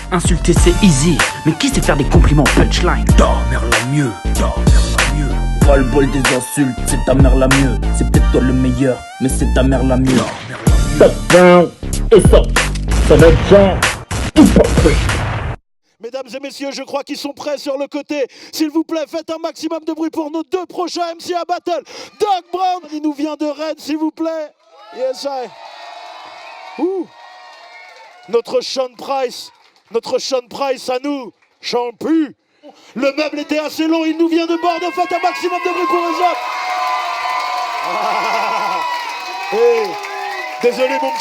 Insulter c'est easy, mais qui sait faire des compliments punchline? Ta mère la mieux, ta mère la mieux. Pas le bol des insultes, c'est ta mère la mieux. C'est peut-être toi le meilleur, mais c'est ta mère la mieux. Top down et ça va être genre hypocrite. Mesdames et messieurs, je crois qu'ils sont prêts sur le côté. S'il vous plaît, faites un maximum de bruit pour nos deux prochains MC à battle. Doc Brown, il nous vient de Rennes, s'il vous plaît. Yes, I. Ouh. Notre Sean Price à nous, champu. Le meuble était assez long, il nous vient de Bordeaux. Faites un maximum de bruit pour eux autres. Hey. Désolé mon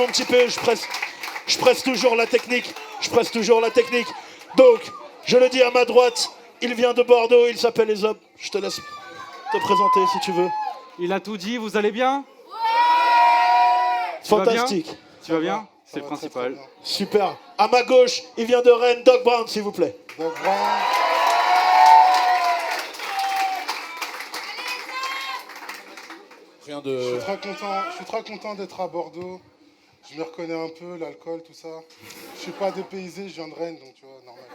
petit PE, je presse toujours la technique. Donc, je le dis à ma droite, il vient de Bordeaux, il s'appelle Aesop. Je te laisse te présenter si tu veux. Il a tout dit, vous allez bien? Fantastique. Tu vas bien? C'est le principal. Super. À ma gauche, il vient de Rennes, Doc Brown, s'il vous plaît. Doc Brown. Rien de... Je suis très content d'être à Bordeaux. Je me reconnais un peu, l'alcool, tout ça. Je suis pas dépaysé, je viens de Rennes, donc tu vois, normal.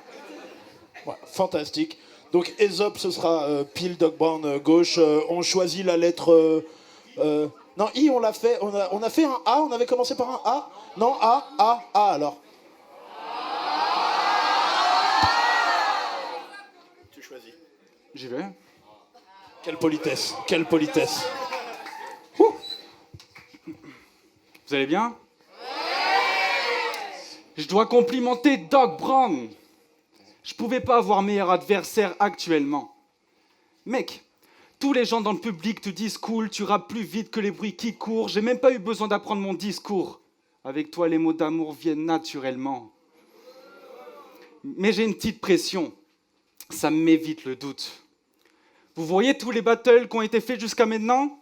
Ouais, fantastique. Donc Aesop, ce sera pile Doc Brown gauche. On choisit la lettre... Non, I, on l'a fait. On a fait un A, on avait commencé par un A. Non, A, alors. Tu choisis. J'y vais. Quelle politesse. Vous allez bien? Je dois complimenter Doc Brown. Je pouvais pas avoir meilleur adversaire actuellement. Mec, tous les gens dans le public te disent cool, tu rappes plus vite que les bruits qui courent. J'ai même pas eu besoin d'apprendre mon discours. Avec toi, les mots d'amour viennent naturellement. Mais j'ai une petite pression. Ça m'évite le doute. Vous voyez tous les battles qui ont été faits jusqu'à maintenant?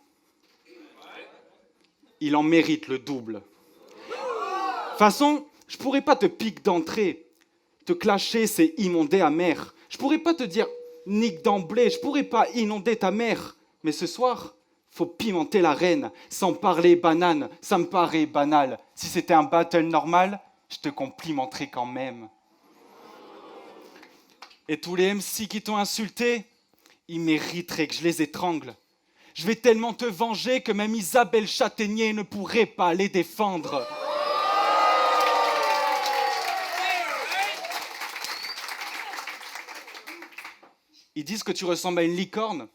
Il en mérite le double. De toute façon, je pourrais pas te piquer d'entrée. Te clasher, c'est immonder amer. Je pourrais pas te dire nique d'emblée, je pourrais pas inonder ta mère. Mais ce soir, faut pimenter l'arène. Sans parler banane, ça me paraît banal. Si c'était un battle normal, je te complimenterais quand même. Et tous les MC qui t'ont insulté, ils mériteraient que je les étrangle. Je vais tellement te venger que même Isabelle Châtaignier ne pourrait pas les défendre. Ils disent que tu ressembles à une licorne.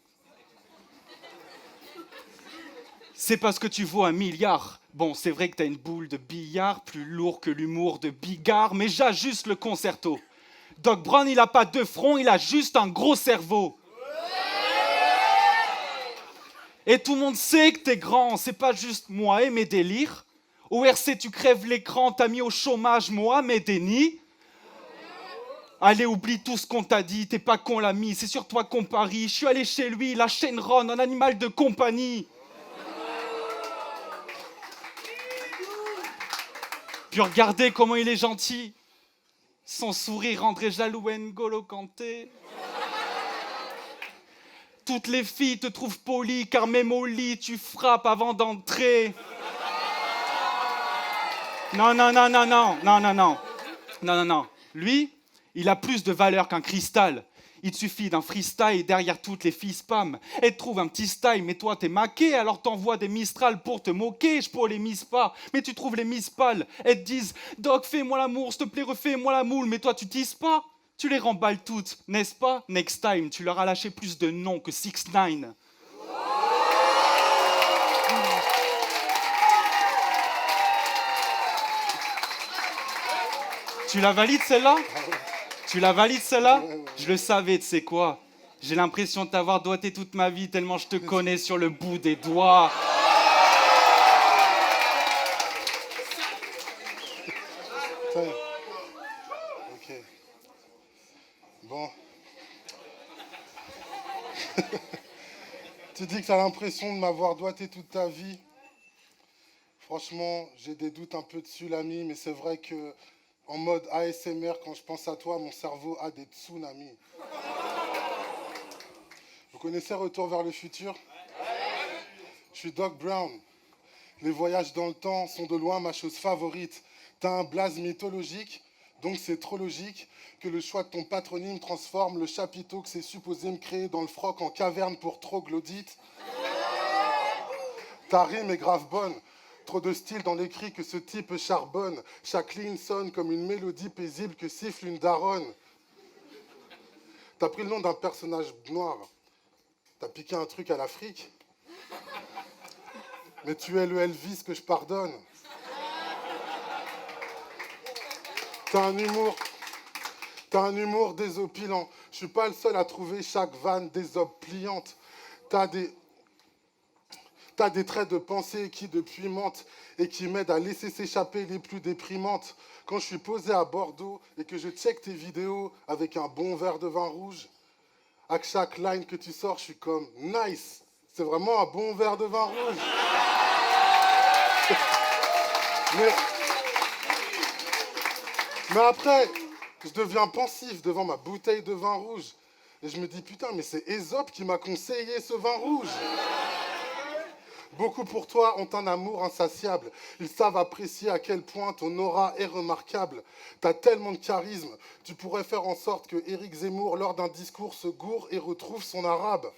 C'est parce que tu vaux 1 milliard. Bon, c'est vrai que t'as une boule de billard, plus lourd que l'humour de Bigard, mais j'ajuste le concerto. Doc Brown, il a pas 2 fronts, il a juste un gros cerveau. Et tout le monde sait que t'es grand, c'est pas juste moi et mes délires. Au RC, tu crèves l'écran, t'as mis au chômage moi, mes dénis. Allez, oublie tout ce qu'on t'a dit, t'es pas con l'ami, c'est sur toi qu'on parie. Je suis allé chez lui, la chaîne Ron, un animal de compagnie. Puis regardez comment il est gentil. Son sourire rendrait jaloux N'Golo Kanté. Toutes les filles te trouvent poli, car même au lit, tu frappes avant d'entrer. Non. Lui, il a plus de valeur qu'un cristal. Il te suffit d'un freestyle derrière toutes les filles spam. Elle te trouve un petit style, mais toi t'es maqué, alors t'envoies des Mistral pour te moquer. Je polémise pas, mais tu trouves les Miss Pâles. Elles te disent « Doc, fais-moi l'amour, s'il te plaît, refais-moi la moule », mais toi tu tises pas. Tu les remballes toutes, n'est-ce pas? Next time, tu leur as lâché plus de noms que 6ix9ine. Tu la valides celle-là? Je le savais, tu sais quoi? J'ai l'impression de t'avoir doigté toute ma vie tellement je te connais sur le bout des doigts. Ok. Bon. Tu dis que tu as l'impression de m'avoir doigté toute ta vie. Franchement, j'ai des doutes un peu dessus, l'ami, mais c'est vrai que en mode ASMR, quand je pense à toi, mon cerveau a des tsunamis. Vous connaissez Retour vers le futur? Je suis Doc Brown. Les voyages dans le temps sont de loin ma chose favorite. T'as un blaze mythologique, Donc c'est trop logique que le choix de ton patronyme transforme le chapiteau que c'est supposé me créer dans le froc en caverne pour troglodyte. Ta rime est grave bonne. Trop de style dans l'écrit que ce type charbonne. Chaque ligne sonne comme une mélodie paisible que siffle une daronne. T'as pris le nom d'un personnage noir. T'as piqué un truc à l'Afrique. Mais tu es le Elvis que je pardonne. T'as un humour désopilant. Je suis pas le seul à trouver chaque vanne désopliante. T'as des traits de pensée qui depuis mentent et qui m'aident à laisser s'échapper les plus déprimantes. Quand je suis posé à Bordeaux et que je check tes vidéos avec un bon verre de vin rouge, à chaque line que tu sors, je suis comme « nice ». C'est vraiment un bon verre de vin rouge. Mais après, je deviens pensif devant ma bouteille de vin rouge. Et je me dis, putain, mais c'est Ésope qui m'a conseillé ce vin rouge. Beaucoup pour toi ont un amour insatiable. Ils savent apprécier à quel point ton aura est remarquable. T'as tellement de charisme, tu pourrais faire en sorte que Éric Zemmour, lors d'un discours, se gourre et retrouve son arabe.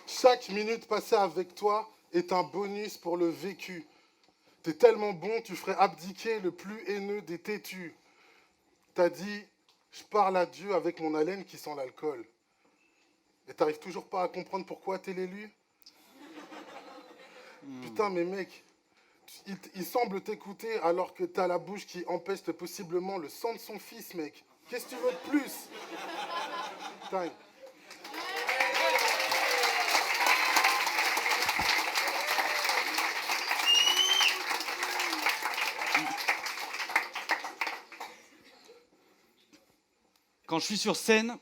Chaque minute passée avec toi est un bonus pour le vécu. T'es tellement bon, tu ferais abdiquer le plus haineux des têtus. T'as dit, je parle à Dieu avec mon haleine qui sent l'alcool. Et t'arrives toujours pas à comprendre pourquoi t'es l'élu ? Putain, mais mec, il semble t'écouter alors que t'as la bouche qui empeste possiblement le sang de son fils, mec. Qu'est-ce que tu veux de plus ? Putain. Quand je suis sur scène,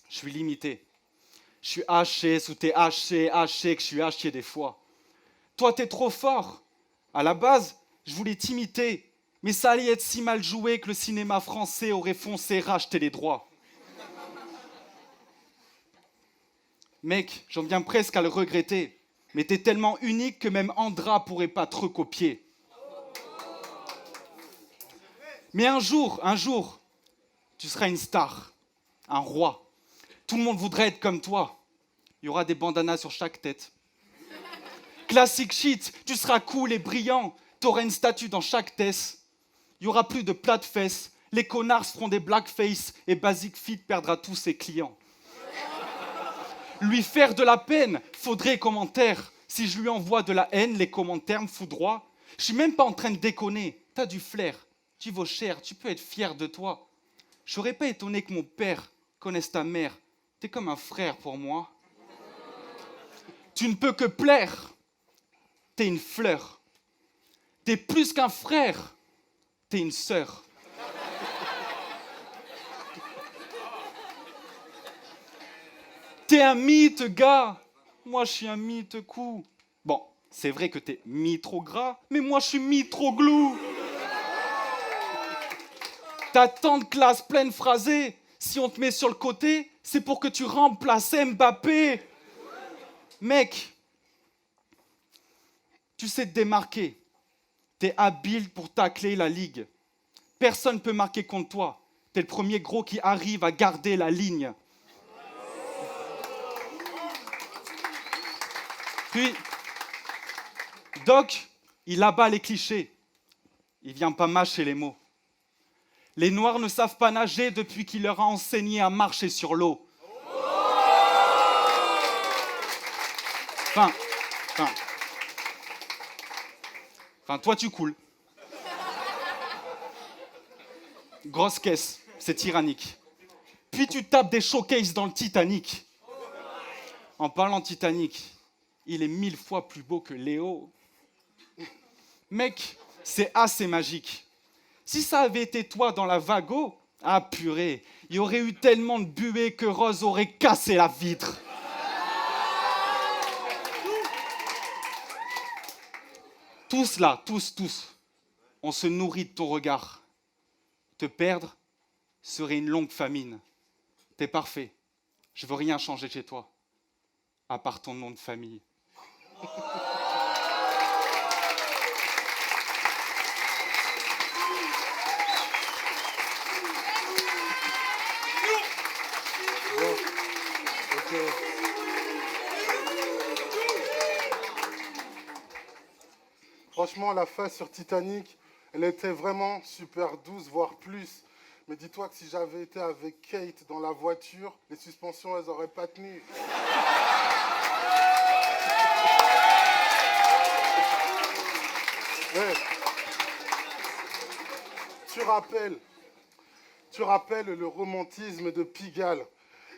je suis limité. Je suis haché, sous tes haché, que je suis haché des fois. Toi, t'es trop fort. À la base, je voulais t'imiter, mais ça allait être si mal joué que le cinéma français aurait foncé racheter les droits. Mec, j'en viens presque à le regretter, mais t'es tellement unique que même Andra pourrait pas te recopier. Mais un jour, tu seras une star, un roi. Tout le monde voudrait être comme toi. Il y aura des bandanas sur chaque tête. Classic shit, tu seras cool et brillant. T'auras une statue dans chaque tête. Il y aura plus de plats de fesses. Les connards feront des blackface et Basic Fit perdra tous ses clients. Lui faire de la peine, faudrait commentaire. Si je lui envoie de la haine, les commentaires me foudroient. Je suis même pas en train de déconner. T'as du flair, tu vaux cher, tu peux être fier de toi. Je serais pas étonné que mon père connaisse ta mère. T'es comme un frère pour moi. Tu ne peux que plaire. T'es une fleur. T'es plus qu'un frère. T'es une sœur. T'es un mythe, gars. Moi, je suis un mythe cou. Bon, c'est vrai que t'es mi-trop gras, mais moi, je suis mi-trop glou. T'as tant de classe pleine phrasée. Si on te met sur le côté, c'est pour que tu remplaces Mbappé. Mec, tu sais te démarquer. T'es habile pour tacler la ligue. Personne ne peut marquer contre toi. T'es le premier gros qui arrive à garder la ligne. Puis, Doc, il abat les clichés. Il vient pas mâcher les mots. Les Noirs ne savent pas nager depuis qu'il leur a enseigné à marcher sur l'eau. Enfin, toi tu coules. Grosse caisse, c'est tyrannique. Puis tu tapes des showcases dans le Titanic. En parlant de Titanic, il est 1000 fois plus beau que Léo. Mec, c'est assez magique. Si ça avait été toi dans la Vago, ah purée, il y aurait eu tellement de buée que Rose aurait cassé la vitre. Tous là, tous, on se nourrit de ton regard. Te perdre serait une longue famine. T'es parfait, je veux rien changer chez toi. à part ton nom de famille. Franchement, la phase sur Titanic, elle était vraiment super douce, voire plus. Mais dis-toi que si j'avais été avec Kate dans la voiture, les suspensions, elles n'auraient pas tenu. Ouais. Tu rappelles le romantisme de Pigalle.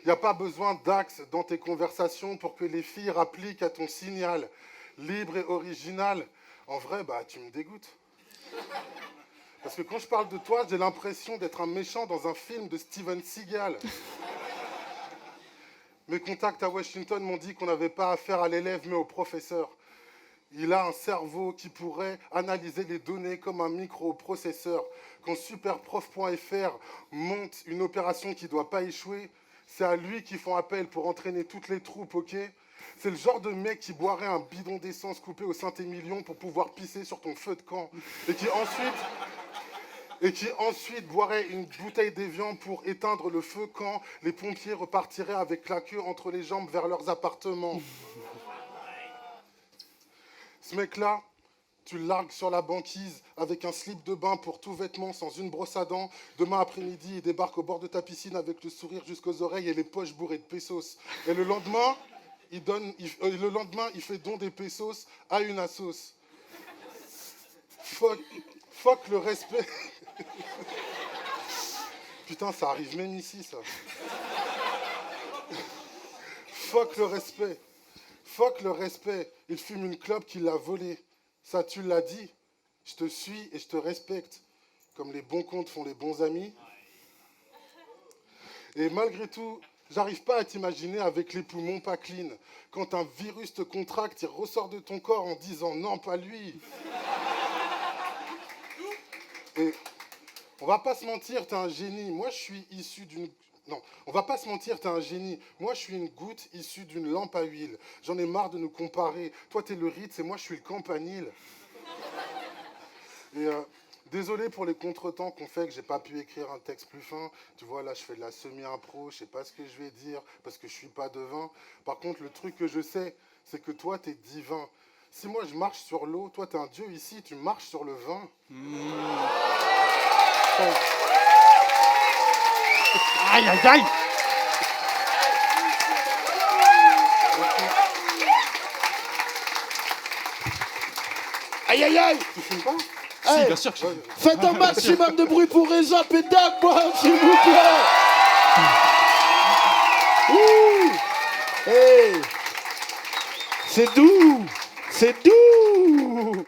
Il n'y a pas besoin d'axe dans tes conversations pour que les filles rappliquent à ton signal. Libre et original. En vrai, tu me dégoûtes. Parce que quand je parle de toi, j'ai l'impression d'être un méchant dans un film de Steven Seagal. Mes contacts à Washington m'ont dit qu'on n'avait pas affaire à l'élève, mais au professeur. Il a un cerveau qui pourrait analyser les données comme un microprocesseur. Quand superprof.fr monte une opération qui ne doit pas échouer, c'est à lui qu'ils font appel pour entraîner toutes les troupes, ok ? C'est le genre de mec qui boirait un bidon d'essence coupé au Saint-Émilion pour pouvoir pisser sur ton feu de camp. Et qui ensuite boirait une bouteille d'évian pour éteindre le feu quand les pompiers repartiraient avec la queue entre les jambes vers leurs appartements. Ce mec-là, tu le largues sur la banquise avec un slip de bain pour tout vêtement sans une brosse à dents. Demain après-midi, il débarque au bord de ta piscine avec le sourire jusqu'aux oreilles et les poches bourrées de pesos. Et le lendemain, il fait don des pesos à une assos. Fuck le respect. Putain, ça arrive même ici, ça. Fuck le respect. Fuck le respect. Il fume une clope qu'il a volée. Ça, tu l'as dit. Je te suis et je te respecte. Comme les bons comptes font les bons amis. Et malgré tout, j'arrive pas à t'imaginer avec les poumons pas clean. Quand un virus te contracte, il ressort de ton corps en disant non, pas lui. Et on va pas se mentir, t'es un génie. Moi, je suis issu d'une... Non, on va pas se mentir, t'es un génie. Moi, je suis une goutte issue d'une lampe à huile. J'en ai marre de nous comparer. Toi, t'es le Ritz et moi, je suis le Campanile. Et désolé pour les contretemps qu'on fait, que j'ai pas pu écrire un texte plus fin. Tu vois, là, je fais de la semi-impro, je sais pas ce que je vais dire, parce que je suis pas devin. Par contre, le truc que je sais, c'est que toi, t'es divin. Si moi, je marche sur l'eau, toi, t'es un dieu ici, tu marches sur le vin. Aïe, aïe, aïe! Aïe aïe aïe. Tu fumes pas? Si, Hey, bien sûr que je... faites un maximum de bruit pour Reza et Doug Brown, s'il vous plaît. Ouh. Hey. C'est doux. C'est doux.